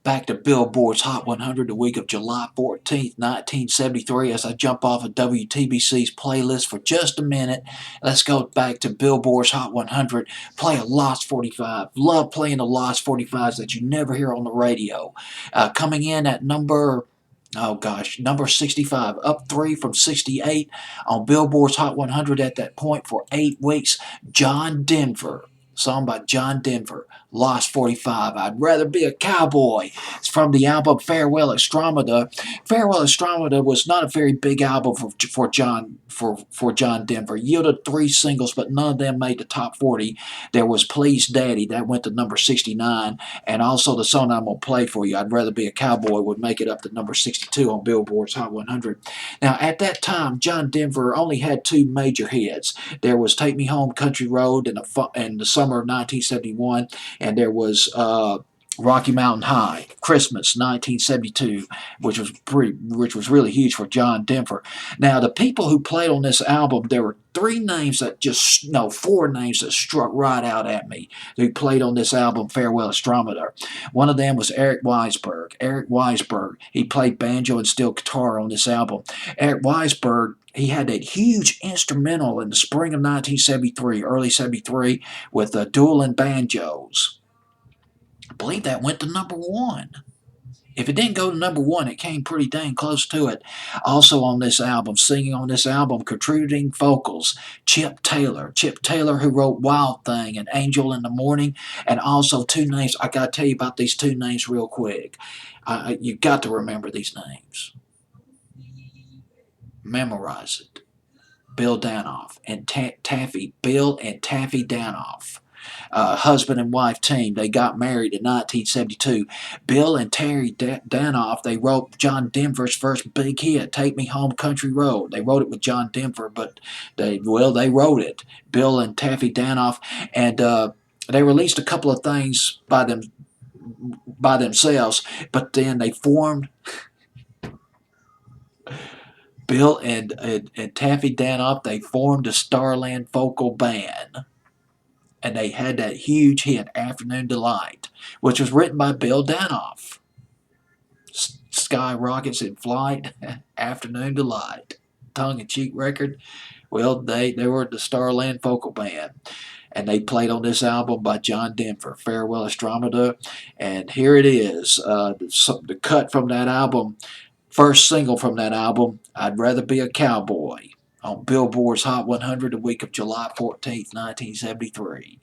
back to Billboard's Hot 100 the week of July 14th, 1973. As I jump off of WTBC's playlist for just a minute, let's go back to Billboard's Hot 100. Play a Lost 45. Love playing the Lost 45s that you never hear on the radio. Coming in at number 65, up 3 from 68 on Billboard's Hot 100 at that point for 8 weeks. John Denver. Song by John Denver, Lost 45. I'd rather be a cowboy. It's from the album Farewell Xtra. Farewell Xtra was not a very big album for John Denver. Yielded 3 singles, but none of them made the top 40. There was Please Daddy, that went to number 69, and also the song I'm gonna play for you, I'd Rather Be a Cowboy, would make it up to number 62 on Billboard's Hot 100. Now at that time, John Denver only had 2 major hits. There was Take Me Home Country Road in the summer of 1971, and there was Rocky Mountain High, Christmas 1972, which was really huge for John Denver. Now the people who played on this album, there were 4 names that struck right out at me who played on this album, Farewell Xtra. One of them was Eric Weisberg. Eric Weisberg, he played banjo and steel guitar on this album. Eric Weisberg, he had that huge instrumental in the spring of 1973, early 73, with dueling banjos. I believe that went to number 1. If it didn't go to number 1, it came pretty dang close to it. Also on this album, singing on this album, contributing vocals, Chip Taylor. Chip Taylor, who wrote Wild Thing and Angel in the Morning, and also 2 names. I got to tell you about these 2 names real quick. You got to remember these names. Memorize it. Bill Danoff and Taffy. Bill and Taffy Danoff. Husband and wife team. They got married in 1972. Bill and Terry Danoff, they wrote John Denver's first big hit, Take Me Home Country Road. They wrote it with John Denver, but they wrote it. Bill and Taffy Danoff, and they released a couple of things by themselves, but then they formed. Bill and Taffy Danoff, they formed the Starland Vocal Band. And they had that huge hit, Afternoon Delight, which was written by Bill Danoff. Sky Rockets in Flight, Afternoon Delight. Tongue-in-cheek record. Well, they were the Starland Vocal Band. And they played on this album by John Denver, Farewell Xtra. And here it is, the cut from that album, first single from that album, I'd Rather Be a Cowboy, on Billboard's Hot 100 the week of July 14th, 1973.